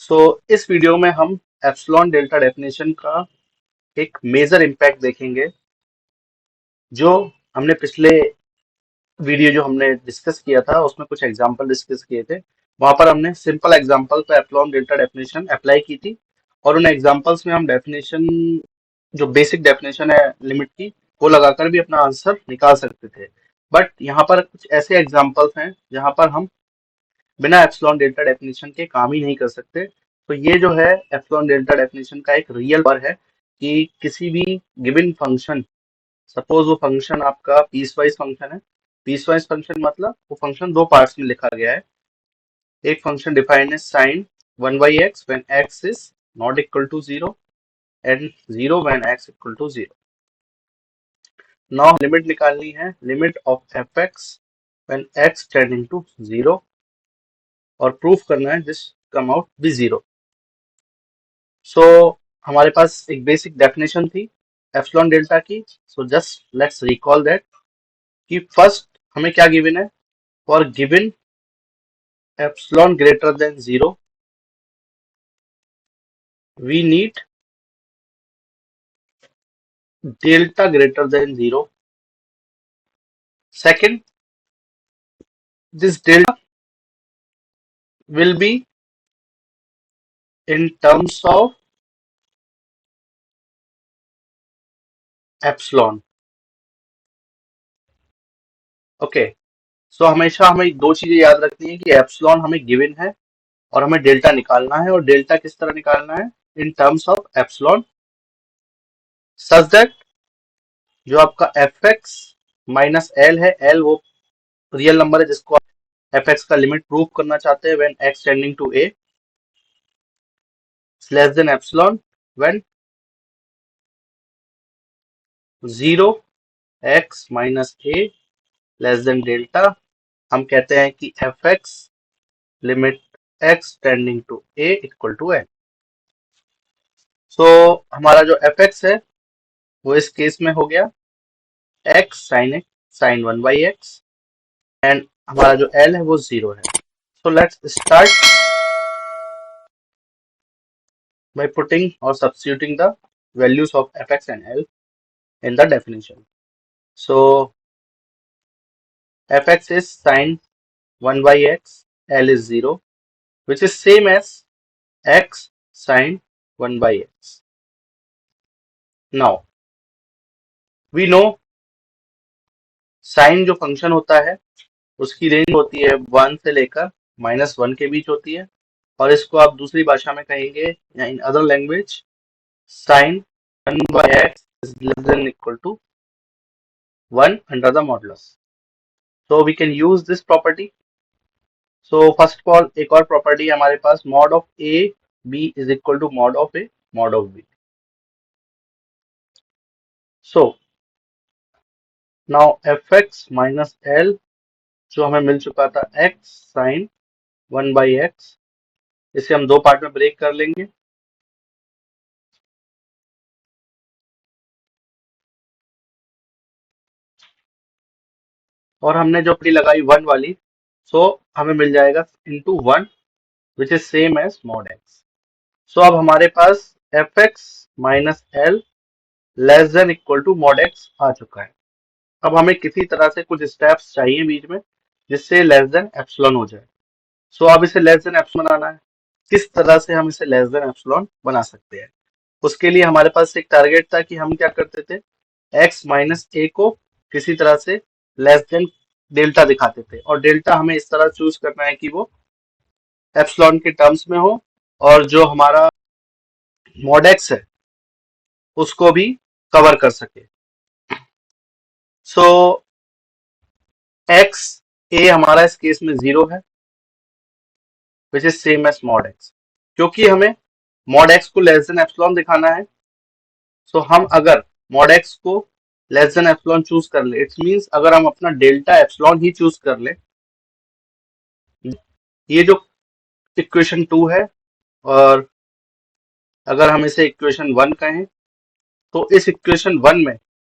सो इस वीडियो में हम एप्सिलॉन डेल्टा डेफिनेशन का एक मेजर इम्पैक्ट देखेंगे। जो हमने पिछले वीडियो जो हमने डिस्कस किया था उसमें कुछ एग्जांपल डिस्कस किए थे। वहां पर हमने सिंपल एग्जांपल पे एप्सिलॉन डेल्टा डेफिनेशन अप्लाई की थी और उन एग्जांपल्स में हम डेफिनेशन जो बेसिक डेफिनेशन है लिमिट की वो लगाकर भी अपना आंसर निकाल सकते थे। बट यहाँ पर कुछ ऐसे एग्जांपल्स हैं जहाँ पर हम बिना एप्सिलॉन डेल्टा डेफिनेशन के काम ही नहीं कर सकते। तो ये जो है एप्सिलॉन डेल्टा डेफिनेशन का एक रियल वर्क है कि किसी भी गिवन फंक्शन, सपोज वो फंक्शन आपका पीस वाइज फंक्शन है। पीस वाइज फंक्शन मतलब वो फंक्शन दो पार्ट्स में लिखा गया है। एक function defined as sine 1/x when x is not equal to 0 and 0 when x equal to 0। Now limit निकालनी है, limit of fx when x tending to 0 और प्रूफ करना है this come out be 0। So हमारे पास एक basic definition थी epsilon delta की। So just let's recall that कि फर्स्ट हमें क्या गिवन है। For given epsilon greater than 0 we need delta greater than 0। Second, this delta will be in terms of epsilon. Okay, so हमेशा हमें दो चीजें याद रखनी है कि एप्सिलॉन हमें गिवन है और हमें डेल्टा निकालना है। और डेल्टा किस तरह निकालना है? In terms of epsilon, such that जो आपका एफ एक्स माइनस एल है, एल वो रियल नंबर है जिसको एफ एक्स का लिमिट प्रूव करना चाहते हैं when x tending to A less than epsilon, when 0 X minus A less than delta. हम कहते हैं कि F X limit X tending to A equal to N. So हमारा जो एफ एक्स है वो इस केस में हो गया एक्स साइन 1/x एंड हमारा जो एल है वो 0 है। So let's start by putting or substituting the values of fx and l in the definition. So fx is sine 1/x, l is 0, which is same as x sine 1/x. Now we know sine जो function होता है उसकी range होती है 1 से लेकर -1 के बीच होती है। और इसको आप दूसरी भाषा में कहेंगे या in other language sine 1/x is less than equal to 1 under the modulus. So we can use this property. So first of all एक और प्रॉपर्टी है हमारे पास, mod of A B is equal to mod of A mod of B. So now F x minus L जो हमें मिल चुका था x sine 1/x, इसे हम दो पार्ट में ब्रेक कर लेंगे। और हमने जो प्रॉपर्टी लगाई 1 वाली, सो हमें मिल जाएगा into 1 which is same as mod X. So अब हमारे पास F x minus L less than equal to mod X आ चुका है। अब हमें किसी तरह से कुछ स्टेप्स चाहिए बीच में जिससे लेस देन एप्सिलॉन हो जाए। सो अब इसे लेस देन एप्सिलॉन बनाना है। किस तरह से हम इसे लेस देन एप्सिलॉन बना सकते हैं? उसके लिए हमारे पास एक टारगेट था कि हम क्या करते थे, एक्स माइनस ए को किसी तरह से लेस देन डेल्टा दिखाते थे। और डेल्टा हमें इस तरह चूज करना है कि वो एप्सिलॉन के टर्म्स में हो और जो हमारा मॉड एक्स है उसको भी कवर कर सके। सो एक्स ए हमारा इस केस में 0 है which is same as mod x. क्योंकि हमें मॉड एक्स को लेस देन एप्सिलॉन दिखाना है, सो हम अगर मॉड एक्स को लेस देन एप्सिलॉन चूज कर ले, इट्स मींस अगर हम अपना डेल्टा एप्सिलॉन ही चूज कर ले, ये जो इक्वेशन 2 है, और अगर हम इसे इक्वेशन 1 कहें तो इस इक्वेशन 1 में,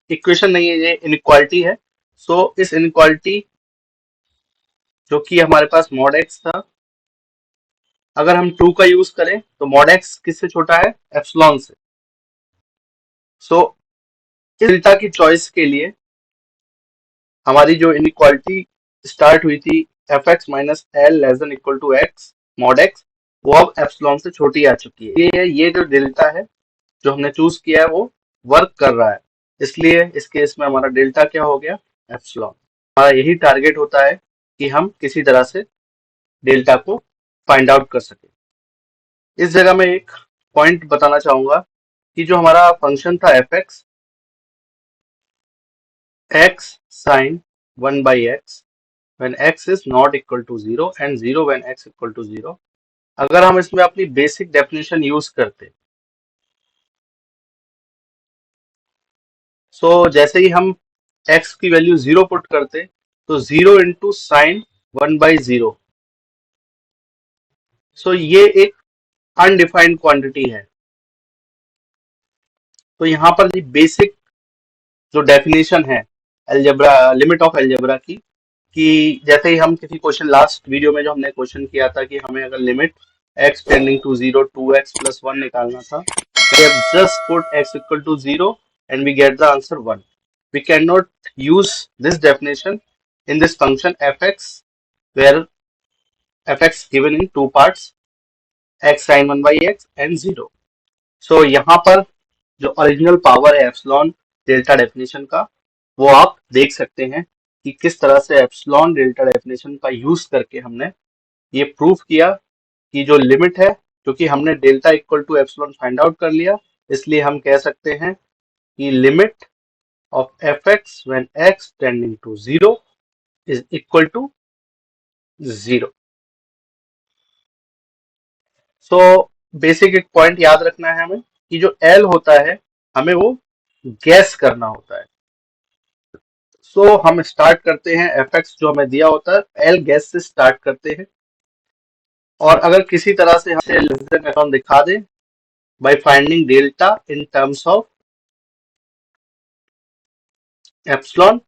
इक्वेशन नहीं है ये इनइक्वालिटी है। सो इस इनइक्वालिटी जो कि हमारे पास मॉड एक्स था अगर हम ट्रू का यूज करें तो मॉड एक्स किससे छोटा है, एप्सिलॉन से। सो इस डेल्टा की चॉइस के लिए हमारी जो इनइक्वालिटी स्टार्ट हुई थी f x minus L less than equal to x mod x, वो अब एप्सिलॉन से छोटी आ चुकी है। ये जो डेल्टा है जो हमने चूज किया है वो वर्क कर रहा है, इसलिए इस केस में हमारा डेल्टा क्या हो गया, एप्सिलॉन। हमारा यही टारगेट होता है कि हम किसी तरह से डेल्टा को फाइंड आउट कर सके। इस जगह मैं एक पॉइंट बताना चाहूंगा कि जो हमारा फंक्शन था f x x sine 1/x when x is not equal to 0 and 0 when x equal to 0, अगर हम इसमें अपनी बेसिक डेफिनेशन यूज करते, जैसे ही हम x की वैल्यू 0 पुट करते तो 0 इंटू साइन 1/0, ये एक अनडिफाइंड क्वांटिटी है। तो यहाँ पर बेसिक जो डेफिनेशन है अलजेब्रा, लिमिट ऑफ अलजेब्रा की, कि जैसे ही हम किसी क्वेश्चन, लास्ट वीडियो में जो हमने क्वेश्चन किया था कि हमें अगर limit x tending to 0 2x plus 1 निकालना था, we have just put x equal to 0 and we get the answer 1. We cannot use this definition in this function fx, where fx given in two parts, x sin 1/x and 0. यहाँ पर जो original power है epsilon delta definition का, वो आप देख सकते हैं कि किस तरह से एप्सिलॉन डेल्टा डेफिनेशन का यूज करके हमने ये प्रूफ किया कि जो लिमिट है, क्योंकि हमने delta equal to epsilon find out कर लिया, इसलिए हम कह सकते हैं कि limit of f x when x tending to 0 is equal to 0। So basic एक पॉइंट याद रखना है हमें कि जो एल होता है हमें वो गैस करना होता है। हम स्टार्ट करते हैं एफ एक्स जो हमें दिया होता है एल गैस से स्टार्ट करते हैं, और अगर किसी तरह से हम लेस देन एप्सिलॉन दिखा दें by finding delta in terms of epsilon,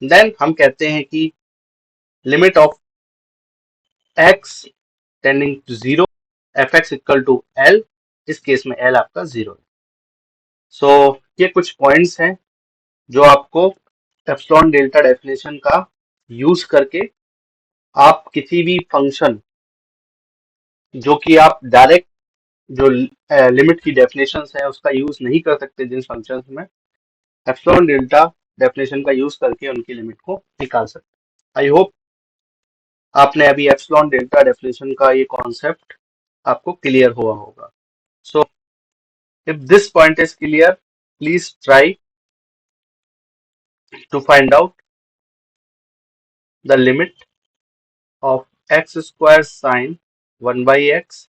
then हम कहते हैं कि limit of x tending to 0 f x equal to l, इस केस में एल आपका 0 है। ये कुछ पॉइंट्स हैं जो आपको एप्सिलॉन डेल्टा डेफिनेशन का यूज करके आप किसी भी फंक्शन जो कि आप डायरेक्ट जो लिमिट की डेफिनेशन है उसका यूज नहीं कर सकते जिन फंक्शंस में, एप्सिलॉन डेल्टा डेफिनेशन का यूज करके उनकी लिमिट को निकाल सकते। आई होप आपने अभी एप्सिलॉन डेल्टा डेफिनेशन का ये कॉन्सेप्ट आपको क्लियर हुआ होगा। So if this point is clear, please try to find out the limit of x square sine 1/x,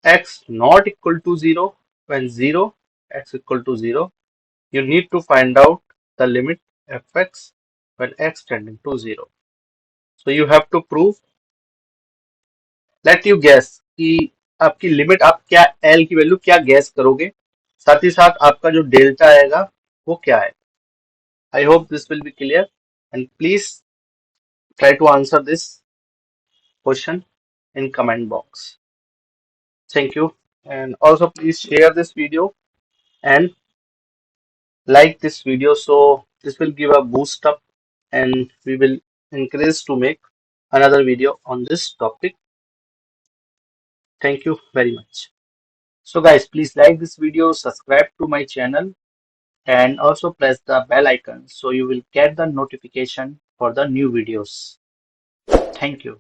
x not equal to 0 when 0 x equal to 0, you need to find out the limit fx when x tending to 0. So you have to prove, let you guess कि आपकी limit, आप क्या l की value क्या gas करोगे, साथ ही साथ आपका जो डेल्टा आएगा वो क्या है। I hope this will be clear and please try to answer this question in comment box. Thank you, and also please share this video and like this video, so this will give a boost up and we will encourage to make another video on this topic. Thank you very much. So guys, please like this video, subscribe to my channel and also press the bell icon so you will get the notification for the new videos. Thank you.